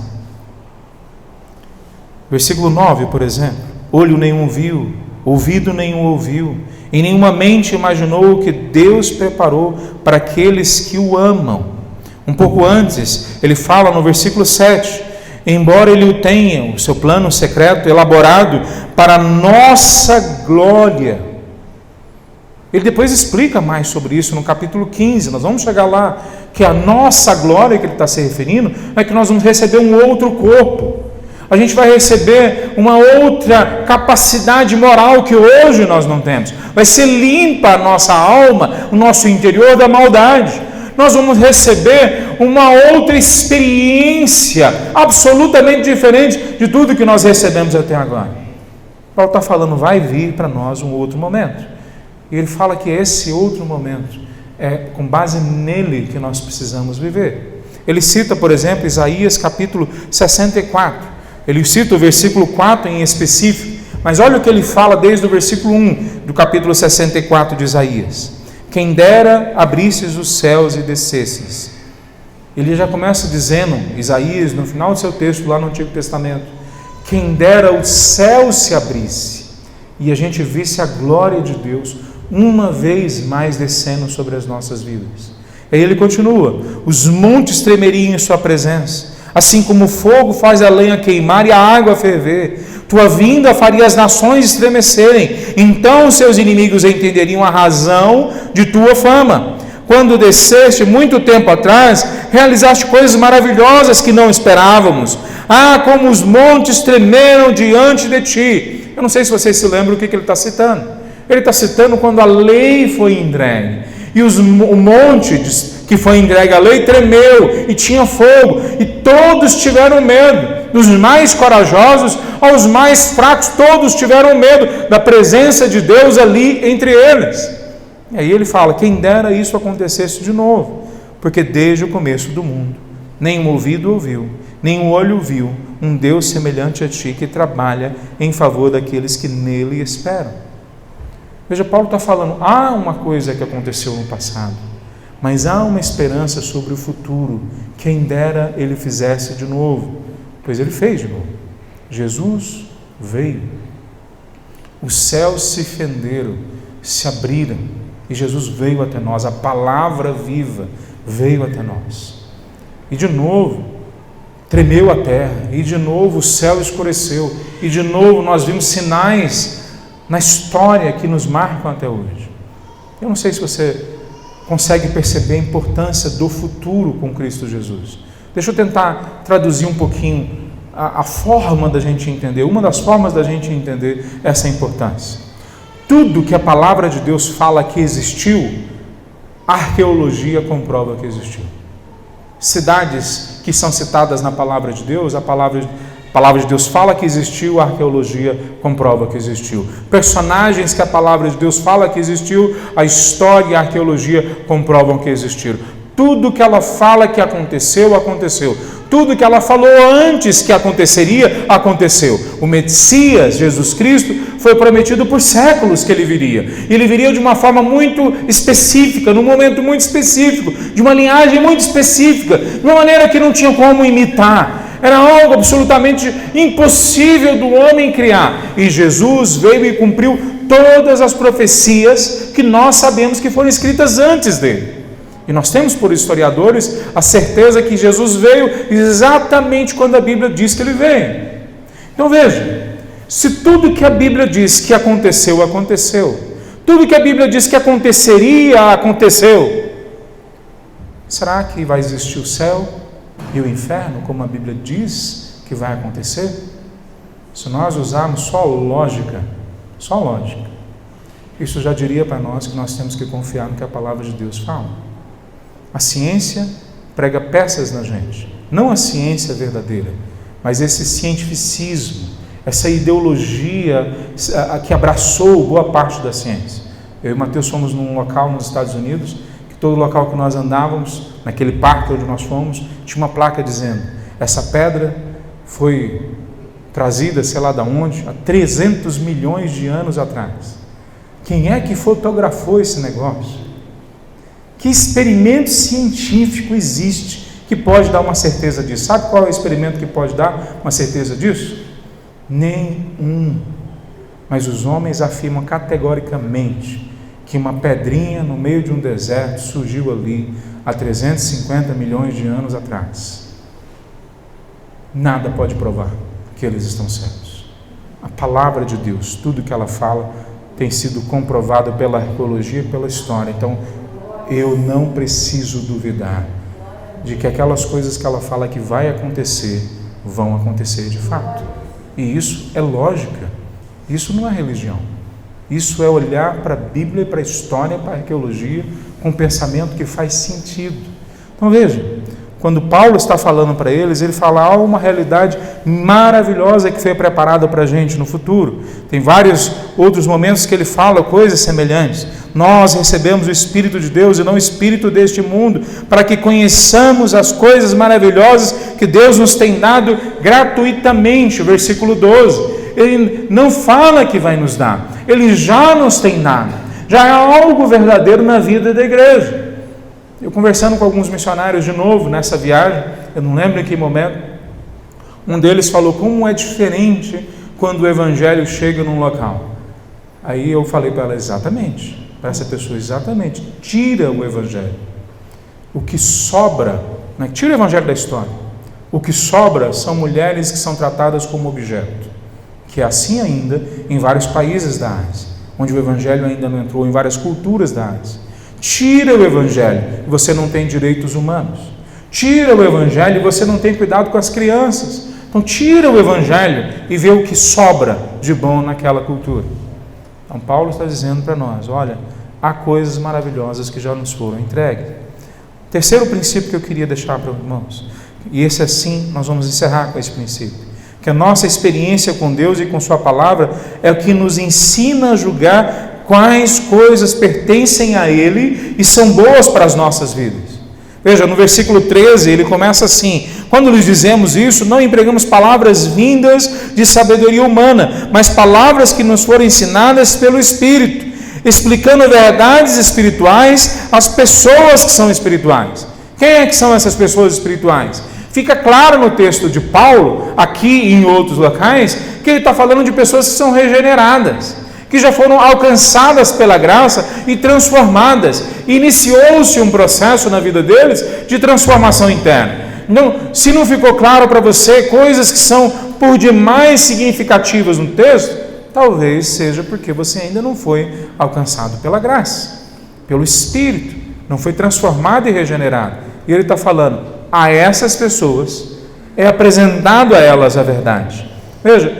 Versículo 9, por exemplo: olho nenhum viu, ouvido nenhum ouviu, e nenhuma mente imaginou o que Deus preparou para aqueles que o amam. Um pouco antes, ele fala no versículo 7, embora ele o tenha, o seu plano secreto elaborado para a nossa glória. Ele depois explica mais sobre isso no capítulo 15, nós vamos chegar lá, que a nossa glória que ele está se referindo é que nós vamos receber um outro corpo. A gente vai receber uma outra capacidade moral que hoje nós não temos. Vai ser limpa a nossa alma, o nosso interior da maldade. Nós vamos receber uma outra experiência absolutamente diferente de tudo que nós recebemos até agora. Paulo está falando, vai vir para nós um outro momento. E ele fala que esse outro momento é com base nele que nós precisamos viver. Ele cita, por exemplo, Isaías capítulo 64. Ele cita o versículo 4 em específico, mas olha o que ele fala desde o versículo 1 do capítulo 64 de Isaías. Quem dera abrisses os céus e descesses. Ele já começa dizendo, Isaías, no final do seu texto lá no Antigo Testamento, quem dera o céu se abrisse e a gente visse a glória de Deus uma vez mais descendo sobre as nossas vidas. Aí ele continua, os montes tremeriam em sua presença, assim como o fogo faz a lenha queimar e a água ferver, tua vinda faria as nações estremecerem, então seus inimigos entenderiam a razão de tua fama. Quando desceste muito tempo atrás, realizaste coisas maravilhosas que não esperávamos. Ah, como os montes tremeram diante de ti. Eu não sei se vocês se lembram o que ele está citando. Ele está citando quando a lei foi entregue, e o monte que foi entregue à lei tremeu, e tinha fogo, e todos tiveram medo, dos mais corajosos aos mais fracos, todos tiveram medo da presença de Deus ali entre eles. E aí ele fala, quem dera isso acontecesse de novo, porque desde o começo do mundo, nenhum ouvido ouviu, nenhum olho viu um Deus semelhante a ti, que trabalha em favor daqueles que nele esperam. Veja, Paulo está falando, há uma coisa que aconteceu no passado, mas há uma esperança sobre o futuro, quem dera ele fizesse de novo, pois ele fez de novo. Jesus veio, os céus se fenderam, se abriram, e Jesus veio até nós, a palavra viva veio até nós, e de novo tremeu a terra, e de novo o céu escureceu, e de novo nós vimos sinais na história que nos marcam até hoje. Eu não sei se você consegue perceber a importância do futuro com Cristo Jesus. Deixa eu tentar traduzir um pouquinho a forma da gente entender, uma das formas da gente entender essa importância. Tudo que a palavra de Deus fala que existiu, a arqueologia comprova que existiu. Cidades que são citadas na palavra de Deus, a palavra de Deus fala que existiu, a arqueologia comprova que existiu. Personagens que a palavra de Deus fala que existiu, a história e a arqueologia comprovam que existiram. Tudo que ela fala que aconteceu, aconteceu. Tudo que ela falou antes que aconteceria, aconteceu. O Messias, Jesus Cristo, foi prometido por séculos que ele viria. E ele viria de uma forma muito específica, num momento muito específico, de uma linhagem muito específica, de uma maneira que não tinha como imitar. Era algo absolutamente impossível do homem criar. E Jesus veio e cumpriu todas as profecias que nós sabemos que foram escritas antes dele. E nós temos, por historiadores, a certeza que Jesus veio exatamente quando a Bíblia diz que ele veio. Então veja, se tudo que a Bíblia diz que aconteceu, aconteceu. Tudo que a Bíblia diz que aconteceria, aconteceu. Será que vai existir o céu e o inferno, como a Bíblia diz que vai acontecer? Se nós usarmos só lógica, isso já diria para nós que nós temos que confiar no que a palavra de Deus fala. A ciência prega peças na gente. Não a ciência verdadeira, mas esse cientificismo, essa ideologia que abraçou boa parte da ciência. Eu e o Mateus fomos num local nos Estados Unidos, que todo local que nós andávamos, naquele parque onde nós fomos, tinha uma placa dizendo: essa pedra foi trazida, sei lá de onde, há 300 milhões de anos atrás. Quem é que fotografou esse negócio? Que experimento científico existe que pode dar uma certeza disso? Sabe qual é o experimento que pode dar uma certeza disso? Nenhum. Mas os homens afirmam categoricamente que uma pedrinha no meio de um deserto surgiu ali há 350 milhões de anos atrás. Nada pode provar que eles estão certos. A palavra de Deus, tudo que ela fala, tem sido comprovado pela arqueologia e pela história. Então, eu não preciso duvidar de que aquelas coisas que ela fala que vai acontecer, vão acontecer de fato. E isso é lógica, isso não é religião. Isso é olhar para a Bíblia, para a história, para a arqueologia, com um pensamento que faz sentido. Então veja, quando Paulo está falando para eles, ele fala: há uma realidade maravilhosa que foi preparada para a gente no futuro. Tem vários outros momentos que ele fala coisas semelhantes. Nós recebemos o Espírito de Deus e não o Espírito deste mundo, para que conheçamos as coisas maravilhosas que Deus nos tem dado gratuitamente. O versículo 12, ele não fala que vai nos dar, ele já nos tem dado, já é algo verdadeiro na vida da igreja. Eu conversando com alguns missionários de novo nessa viagem, eu não lembro em que momento, um deles falou como é diferente quando o evangelho chega num local. Aí eu falei para ela: exatamente, para essa pessoa, exatamente, tira o evangelho. O que sobra, né? Tira o evangelho da história. O que sobra são mulheres que são tratadas como objeto, que é assim ainda em vários países da Ásia, onde o evangelho ainda não entrou, em várias culturas da Ásia. Tira o evangelho e você não tem direitos humanos. Tira o evangelho e você não tem cuidado com as crianças. Então tira o evangelho e vê o que sobra de bom naquela cultura. Então Paulo está dizendo para nós: olha, há coisas maravilhosas que já nos foram entregues. Terceiro princípio que eu queria deixar para os irmãos, e esse assim nós vamos encerrar com esse princípio, que a nossa experiência com Deus e com sua palavra é o que nos ensina a julgar quais coisas pertencem a Ele e são boas para as nossas vidas. Veja, no versículo 13, ele começa assim: quando lhes dizemos isso, não empregamos palavras vindas de sabedoria humana, mas palavras que nos foram ensinadas pelo Espírito, explicando verdades espirituais às pessoas que são espirituais. Quem é que são essas pessoas espirituais? Fica claro no texto de Paulo, aqui e em outros locais, que ele está falando de pessoas que são regeneradas, que já foram alcançadas pela graça e transformadas. Iniciou-se um processo na vida deles de transformação interna. Não, se não ficou claro para você coisas que são por demais significativas no texto, talvez seja porque você ainda não foi alcançado pela graça, pelo Espírito, não foi transformado e regenerado. E ele está falando: a essas pessoas é apresentado a elas a verdade. Veja,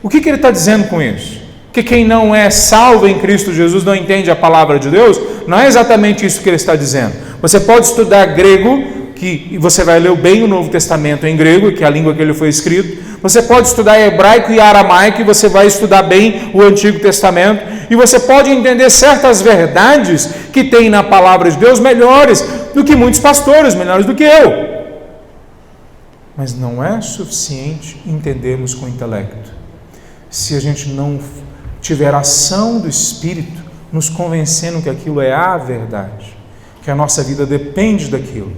o que ele está dizendo com isso? Que quem não é salvo em Cristo Jesus não entende a palavra de Deus? Não é exatamente isso que ele está dizendo. Você pode estudar grego, e você vai ler bem o Novo Testamento em grego, que é a língua que ele foi escrito. Você pode estudar hebraico e aramaico, e você vai estudar bem o Antigo Testamento. E você pode entender certas verdades que tem na palavra de Deus melhores do que muitos pastores, melhores do que eu. Mas não é suficiente entendermos com o intelecto. Se a gente não tiver ação do Espírito nos convencendo que aquilo é a verdade, que a nossa vida depende daquilo,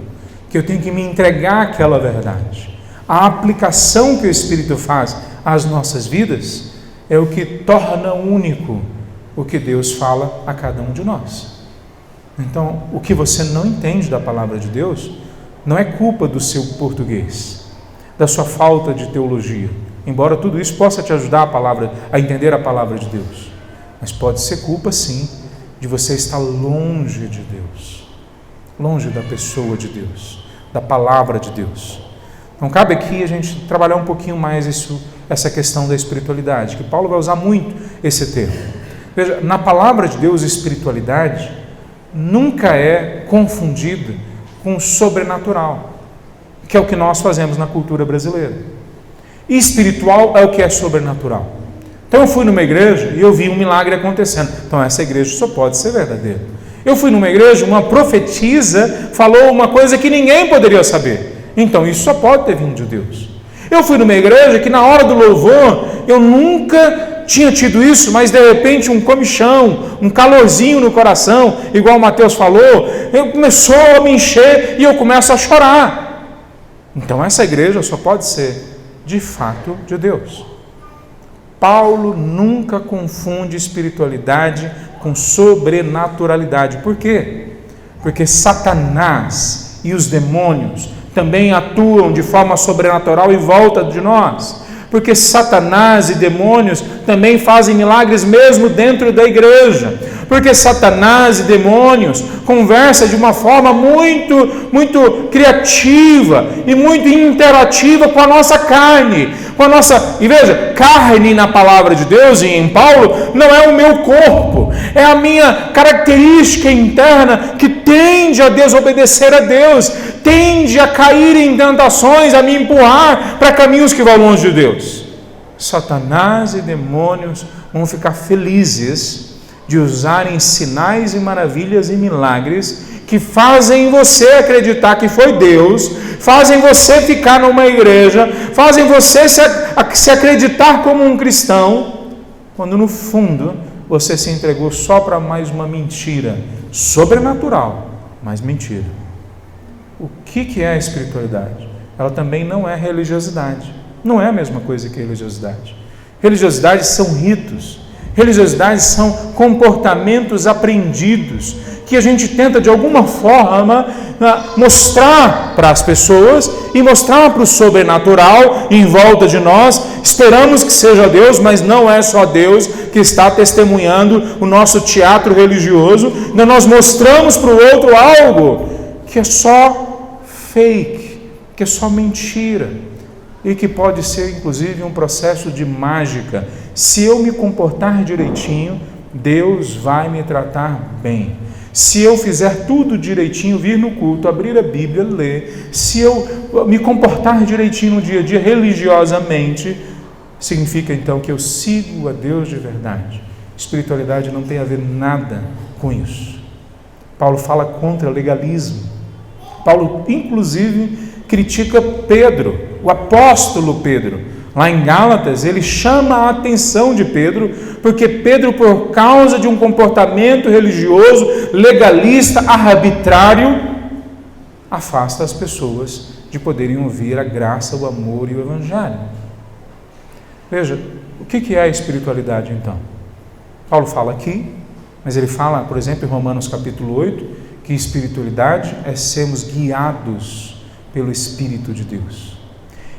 que eu tenho que me entregar àquela verdade. A aplicação que o Espírito faz às nossas vidas é o que torna único o que Deus fala a cada um de nós. Então, o que você não entende da palavra de Deus não é culpa do seu português, da sua falta de teologia, embora tudo isso possa te ajudar a entender a palavra de Deus, mas pode ser culpa sim de você estar longe de Deus, longe da pessoa de Deus, da palavra de Deus. Então cabe aqui a gente trabalhar um pouquinho mais essa questão da espiritualidade, que Paulo vai usar muito esse termo. Veja, na palavra de Deus, espiritualidade nunca é confundida com o sobrenatural, que é o que nós fazemos na cultura brasileira. E espiritual é o que é sobrenatural. Então eu fui numa igreja e eu vi um milagre acontecendo. Então essa igreja só pode ser verdadeira. Eu fui numa igreja, uma profetisa falou uma coisa que ninguém poderia saber. Então isso só pode ter vindo de Deus. Eu fui numa igreja que na hora do louvor, eu nunca tinha tido isso, mas de repente um comichão, um calorzinho no coração, igual o Mateus falou, começou a me encher e eu começo a chorar. Então essa igreja só pode ser, de fato, de Deus. Paulo nunca confunde espiritualidade com sobrenaturalidade. Por quê? Porque Satanás e os demônios também atuam de forma sobrenatural em volta de nós. Porque Satanás e demônios também fazem milagres mesmo dentro da igreja. Porque Satanás e demônios conversam de uma forma muito criativa e muito interativa com a nossa carne. E veja, carne na palavra de Deus e em Paulo não é o meu corpo, é a minha característica interna que tende a desobedecer a Deus, tende a cair em tentações, a me empurrar para caminhos que vão longe de Deus. Satanás e demônios vão ficar felizes de usarem sinais e maravilhas e milagres que fazem você acreditar que foi Deus, fazem você ficar numa igreja, fazem você se acreditar como um cristão, quando no fundo você se entregou só para mais uma mentira sobrenatural, mas mentira. O que é a espiritualidade? Ela também não é religiosidade, não é a mesma coisa que religiosidade. Religiosidade são ritos, religiosidade são comportamentos aprendidos, que a gente tenta de alguma forma mostrar para as pessoas e mostrar para o sobrenatural em volta de nós. Esperamos que seja Deus, mas não é só Deus que está testemunhando o nosso teatro religioso. Nós mostramos para o outro algo que é só fake, que é só mentira e que pode ser inclusive um processo de mágica. Se eu me comportar direitinho, Deus vai me tratar bem. Se eu fizer tudo direitinho, vir no culto, abrir a Bíblia, ler, se eu me comportar direitinho no dia a dia, religiosamente, significa então que eu sigo a Deus de verdade. Espiritualidade não tem a ver nada com isso. Paulo fala contra legalismo. Paulo, inclusive, critica Pedro, o apóstolo Pedro. Lá em Gálatas, ele chama a atenção de Pedro, porque Pedro, por causa de um comportamento religioso, legalista, arbitrário, afasta as pessoas de poderem ouvir a graça, o amor e o evangelho. Veja, o que é a espiritualidade então? Paulo fala aqui, mas ele fala, por exemplo, em Romanos capítulo 8, que espiritualidade é sermos guiados pelo Espírito de Deus.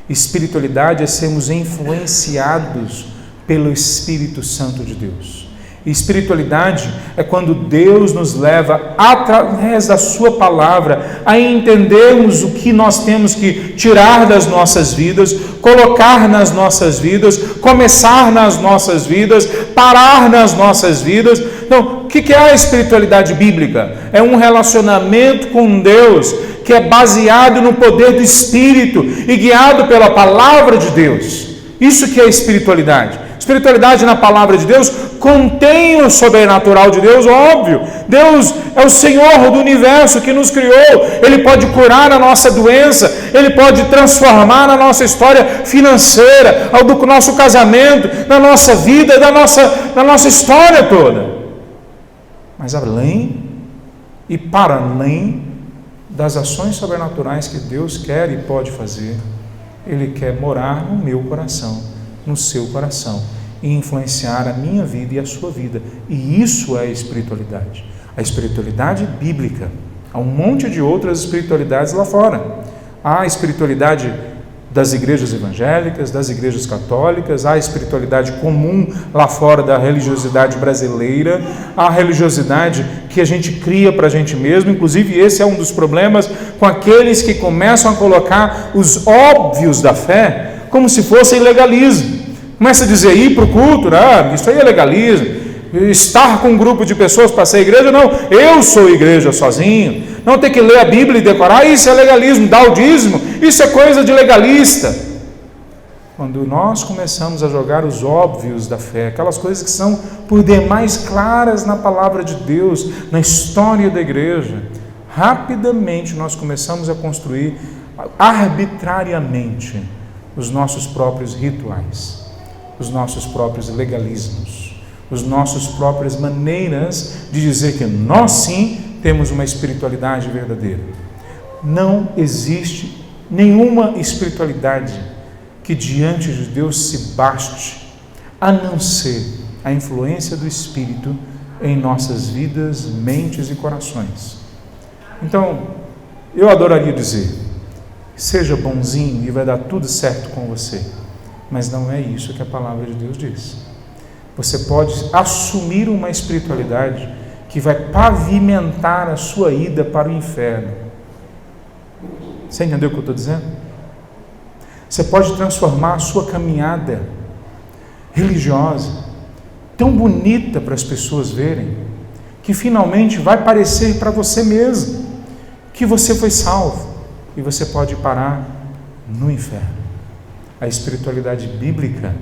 Espiritualidade é sermos influenciados pelo Espírito Santo de Deus. Espiritualidade é quando Deus nos leva, através da sua palavra, a entendermos o que nós temos que tirar das nossas vidas, colocar nas nossas vidas, começar nas nossas vidas, parar nas nossas vidas. Então, o que é a espiritualidade bíblica? É um relacionamento com Deus que é baseado no poder do Espírito e guiado pela palavra de Deus. Isso que é espiritualidade. Espiritualidade na palavra de Deus contém o sobrenatural de Deus, óbvio. Deus é o Senhor do universo que nos criou. Ele pode curar a nossa doença, Ele pode transformar a nossa história financeira, do nosso casamento, na nossa vida, na nossa história toda. Mas além e para além das ações sobrenaturais que Deus quer e pode fazer, Ele quer morar no meu coração, no seu coração, e influenciar a minha vida e a sua vida. E isso é a espiritualidade. A espiritualidade bíblica. Há um monte de outras espiritualidades lá fora. Há a espiritualidade das igrejas evangélicas, das igrejas católicas, há a espiritualidade comum lá fora da religiosidade brasileira, há a religiosidade que a gente cria para a gente mesmo. Inclusive esse é um dos problemas com aqueles que começam a colocar os óbvios da fé como se fossem legalismo. Começa a dizer, ir para o culto, isso aí é legalismo, estar com um grupo de pessoas para ser igreja, não, eu sou igreja sozinho, não ter que ler a Bíblia e decorar, isso é legalismo, dar o dízimo, isso é coisa de legalista. Quando nós começamos a jogar os óbvios da fé, aquelas coisas que são por demais claras na palavra de Deus, na história da igreja, rapidamente nós começamos a construir arbitrariamente os nossos próprios rituais, os nossos próprios legalismos, as nossas próprias maneiras de dizer que nós sim temos uma espiritualidade verdadeira. Não existe nenhuma espiritualidade que diante de Deus se baste, a não ser a influência do Espírito em nossas vidas, mentes e corações. Então, eu adoraria dizer, seja bonzinho e vai dar tudo certo com você, mas não é isso que a palavra de Deus diz. Você pode assumir uma espiritualidade que vai pavimentar a sua ida para o inferno. Você entendeu o que eu estou dizendo? Você pode transformar a sua caminhada religiosa tão bonita para as pessoas verem, que finalmente vai parecer para você mesmo que você foi salvo e você pode parar no inferno. A espiritualidade bíblica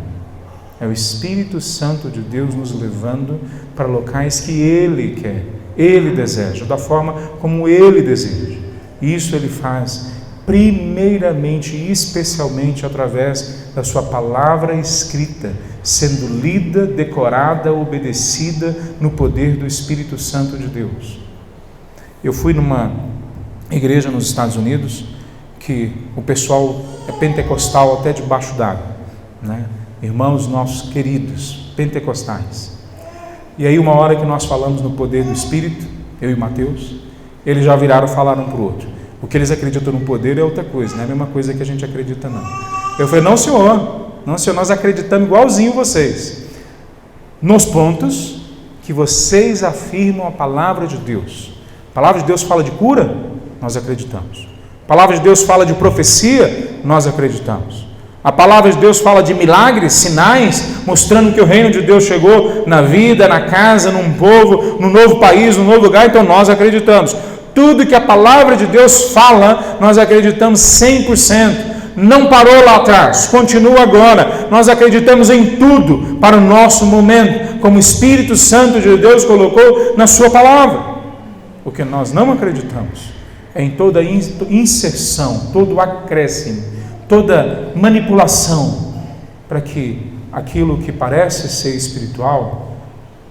é o Espírito Santo de Deus nos levando para locais que Ele quer, Ele deseja, da forma como Ele deseja. Isso Ele faz primeiramente e especialmente através da sua palavra escrita, sendo lida, decorada, obedecida no poder do Espírito Santo de Deus. Eu fui numa igreja nos Estados Unidos que o pessoal é pentecostal até debaixo d'água, né? Irmãos nossos queridos, pentecostais. E aí uma hora que nós falamos no poder do Espírito, eu e Mateus, eles já viraram e falaram um para o outro. O que eles acreditam no poder é outra coisa, não é a mesma coisa que a gente acredita não. Eu falei, não senhor, nós acreditamos igualzinho vocês, nos pontos que vocês afirmam a palavra de Deus. A palavra de Deus fala de cura, nós acreditamos. A palavra de Deus fala de profecia, nós acreditamos. A palavra de Deus fala de milagres, sinais, mostrando que o reino de Deus chegou na vida, na casa, num povo, num novo país, num novo lugar, então nós acreditamos. Tudo que a palavra de Deus fala, nós acreditamos 100%. Não parou lá atrás, continua agora. Nós acreditamos em tudo para o nosso momento, como o Espírito Santo de Deus colocou na sua palavra. O que nós não acreditamos é em toda inserção, todo acréscimo, toda manipulação, para que aquilo que parece ser espiritual,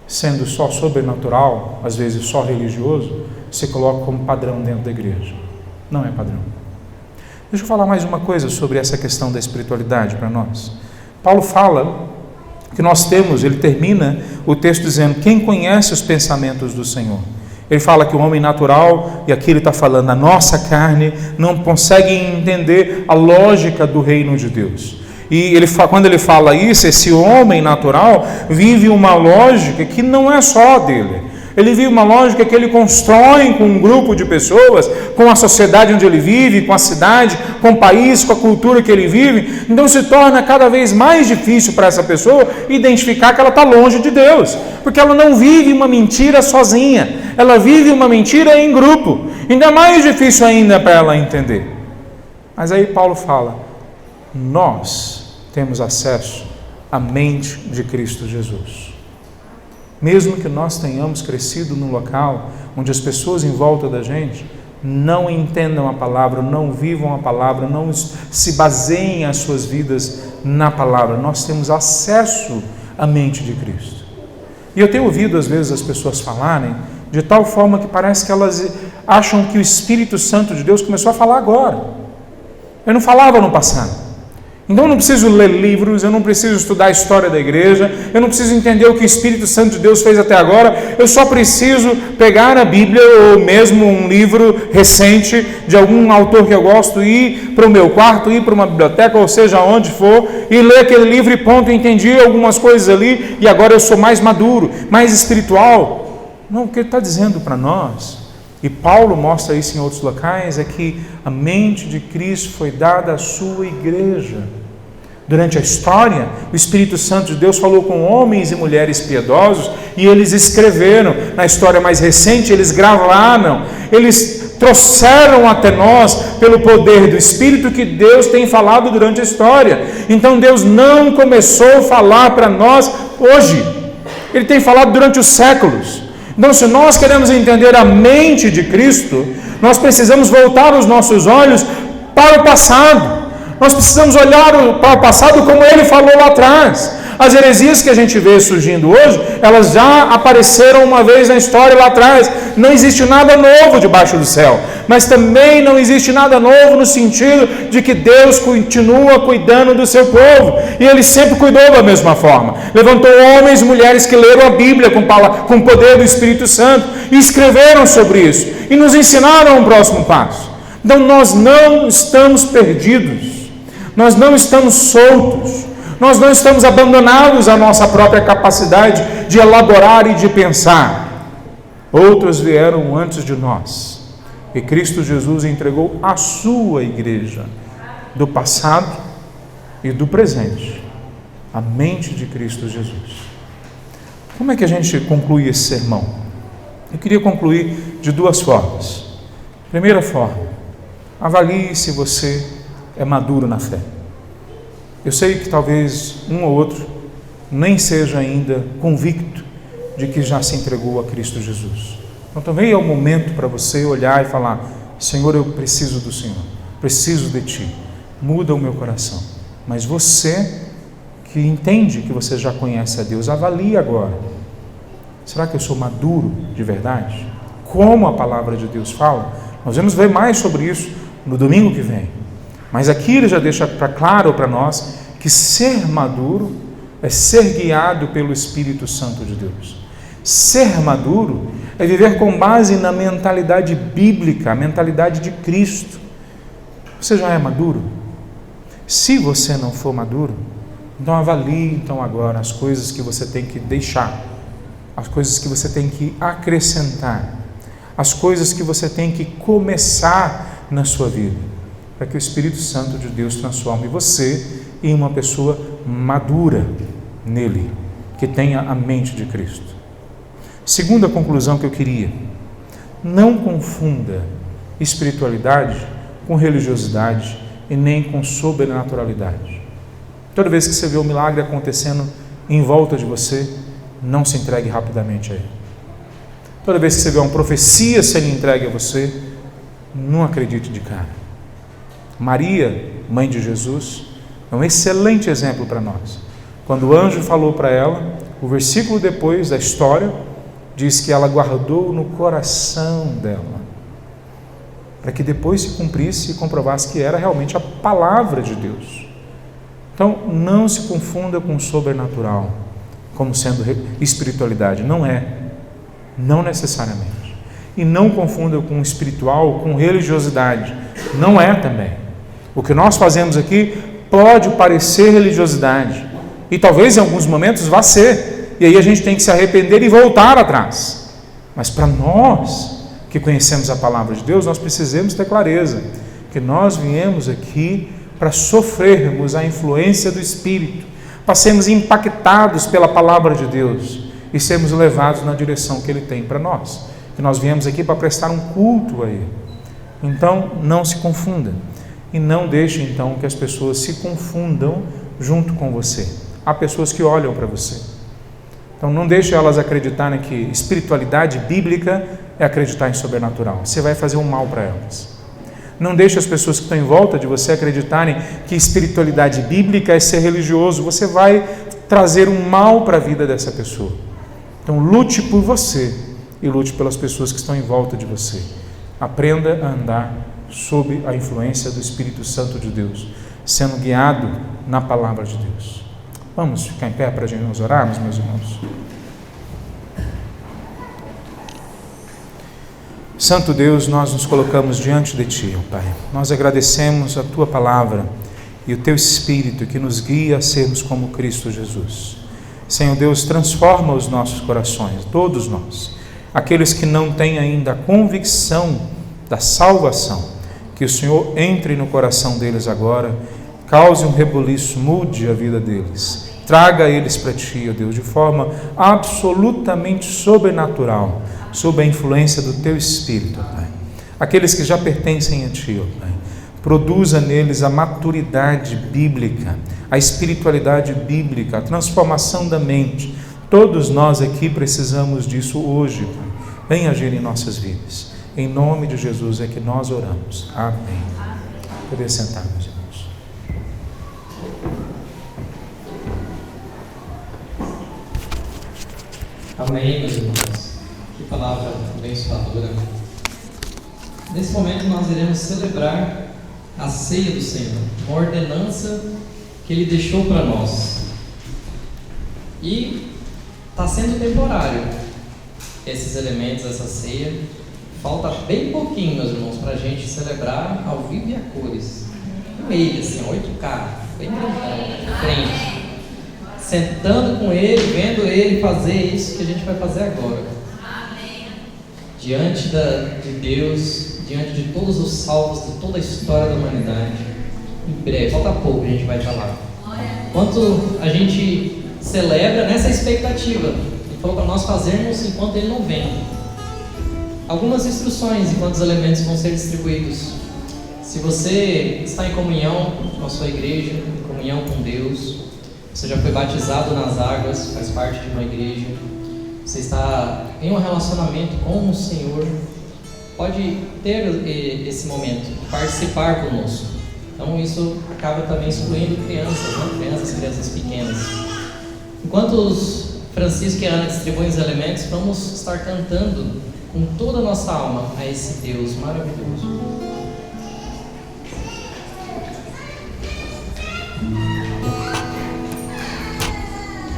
sendo só sobrenatural, às vezes só religioso, se coloca como padrão dentro da igreja. Não é padrão. Deixa eu falar mais uma coisa sobre essa questão da espiritualidade para nós. Paulo fala que nós temos, ele termina o texto dizendo, quem conhece os pensamentos do Senhor? Ele fala que o homem natural, e aqui ele está falando, a nossa carne, não consegue entender a lógica do reino de Deus. E quando ele fala isso, esse homem natural vive uma lógica que não é só dele. Ele vive uma lógica que ele constrói com um grupo de pessoas, com a sociedade onde ele vive, com a cidade, com o país, com a cultura que ele vive. Então se torna cada vez mais difícil para essa pessoa identificar que ela está longe de Deus, porque ela não vive uma mentira sozinha, ela vive uma mentira em grupo. Ainda mais difícil ainda para ela entender. Mas aí Paulo fala, nós temos acesso à mente de Cristo Jesus. Mesmo que nós tenhamos crescido num local onde as pessoas em volta da gente não entendam a palavra, não vivam a palavra, não se baseiem as suas vidas na palavra, nós temos acesso à mente de Cristo. E eu tenho ouvido às vezes as pessoas falarem de tal forma que parece que elas acham que o Espírito Santo de Deus começou a falar agora. Eu não falava no passado. Então eu não preciso ler livros, eu não preciso estudar a história da igreja, eu não preciso entender o que o Espírito Santo de Deus fez até agora, eu só preciso pegar a Bíblia ou mesmo um livro recente de algum autor que eu gosto, ir para o meu quarto, ir para uma biblioteca, ou seja, onde for, e ler aquele livro e ponto, eu entendi algumas coisas ali e agora eu sou mais maduro, mais espiritual. Não, o que ele está dizendo para nós, e Paulo mostra isso em outros locais, é que a mente de Cristo foi dada à sua igreja. Durante a história, o Espírito Santo de Deus falou com homens e mulheres piedosos e eles escreveram. Na história mais recente, eles gravaram, eles trouxeram até nós pelo poder do Espírito que Deus tem falado durante a história. Então Deus não começou a falar para nós hoje, Ele tem falado durante os séculos. Então, se nós queremos entender a mente de Cristo, nós precisamos voltar os nossos olhos para o passado. Nós precisamos olhar para o passado como Ele falou lá atrás. As heresias que a gente vê surgindo hoje, elas já apareceram uma vez na história lá atrás. Não existe nada novo debaixo do céu, mas também não existe nada novo no sentido de que Deus continua cuidando do seu povo, e Ele sempre cuidou da mesma forma. Levantou homens e mulheres que leram a Bíblia com o poder do Espírito Santo e escreveram sobre isso, e nos ensinaram o próximo passo. Então nós não estamos perdidos, nós não estamos soltos, nós não estamos abandonados à nossa própria capacidade de elaborar e de pensar. Outros vieram antes de nós, e Cristo Jesus entregou a sua igreja, do passado e do presente, a mente de Cristo Jesus. Como é que a gente conclui esse sermão? Eu queria concluir de duas formas. Primeira forma, avalie se você é maduro na fé. Eu sei que talvez um ou outro nem seja ainda convicto de que já se entregou a Cristo Jesus. Então também é o momento para você olhar e falar: Senhor, eu preciso do Senhor, preciso de Ti, muda o meu coração. Mas você que entende que você já conhece a Deus, avalie agora: será que eu sou maduro de verdade? Como a palavra de Deus fala? Nós vamos ver mais sobre isso no domingo que vem. Mas aqui ele já deixa claro para nós que ser maduro é ser guiado pelo Espírito Santo de Deus. Ser maduro é viver com base na mentalidade bíblica, a mentalidade de Cristo. Você já é maduro? Se você não for maduro, então avalie agora as coisas que você tem que deixar, as coisas que você tem que acrescentar, as coisas que você tem que começar na sua vida, para que o Espírito Santo de Deus transforme você em uma pessoa madura nele, que tenha a mente de Cristo. Segunda conclusão que eu queria: não confunda espiritualidade com religiosidade e nem com sobrenaturalidade. Toda vez que você vê o milagre acontecendo em volta de você, não se entregue rapidamente a ele. Toda vez que você vê uma profecia sendo entregue a você, não acredite de cara. Maria, mãe de Jesus, é um excelente exemplo para nós. Quando o anjo falou para ela, o versículo depois da história diz que ela guardou no coração dela, para que depois se cumprisse e comprovasse que era realmente a palavra de Deus. Então, não se confunda com o sobrenatural como sendo espiritualidade. Não é, não necessariamente. E não confunda com espiritual com religiosidade. Não é também. O que nós fazemos aqui pode parecer religiosidade, e talvez em alguns momentos vá ser, e aí a gente tem que se arrepender e voltar atrás. Mas para nós que conhecemos a palavra de Deus, nós precisamos ter clareza que nós viemos aqui para sofrermos a influência do Espírito, para sermos impactados pela palavra de Deus e sermos levados na direção que Ele tem para nós, que nós viemos aqui para prestar um culto a Ele. Então não se confunda, e não deixe então que as pessoas se confundam junto com você. Há pessoas que olham para você, então não deixe elas acreditarem que espiritualidade bíblica é acreditar em sobrenatural. Você vai fazer um mal para elas. Não deixe as pessoas que estão em volta de você acreditarem que espiritualidade bíblica é ser religioso. Você vai trazer um mal para a vida dessa pessoa. Então lute por você e lute pelas pessoas que estão em volta de você. Aprenda a andar sob a influência do Espírito Santo de Deus, sendo guiado na palavra de Deus. Vamos ficar em pé para a gente nos orarmos, meus irmãos. Santo Deus, nós nos colocamos diante de Ti, Pai. Nós agradecemos a Tua palavra e o Teu Espírito que nos guia a sermos como Cristo Jesus. Senhor Deus, transforma os nossos corações, todos nós, aqueles que não têm ainda a convicção da salvação, que o Senhor entre no coração deles agora, cause um rebuliço, mude a vida deles, traga eles para Ti, ó Deus, de forma absolutamente sobrenatural, sob a influência do Teu Espírito, Pai. aqueles que já pertencem a Ti, ó Pai. Produza neles a maturidade bíblica, a espiritualidade bíblica, a transformação da mente. Todos nós aqui precisamos disso hoje, Pai. Vem agir em nossas vidas. Em nome de Jesus é que nós oramos. Amém. Poder sentar, meus irmãos. Amém, meus irmãos. Que palavra abençoadora. Nesse momento nós iremos celebrar a ceia do Senhor, uma ordenança que Ele deixou para nós. E está sendo temporário esses elementos, essa ceia. Falta bem pouquinho, meus irmãos, para a gente celebrar ao vivo e a cores. No meio, assim, 8K, bem grandão, de frente. Sentando com Ele, vendo Ele fazer isso que a gente vai fazer agora. Diante de Deus, diante de todos os salvos, de toda a história da humanidade. Em breve, falta pouco, a gente vai estar lá. Enquanto a gente celebra nessa expectativa, Ele falou para nós fazermos enquanto Ele não vem. Algumas instruções enquanto os elementos vão ser distribuídos. Se você está em comunhão com a sua igreja, em comunhão com Deus, você já foi batizado nas águas, faz parte de uma igreja, você está em um relacionamento com o Senhor, pode ter esse momento, participar conosco. Então isso acaba também excluindo crianças, né? Crianças pequenas. Enquanto os Francisco e Ana distribuem os elementos, vamos estar cantando com toda a nossa alma a esse Deus maravilhoso.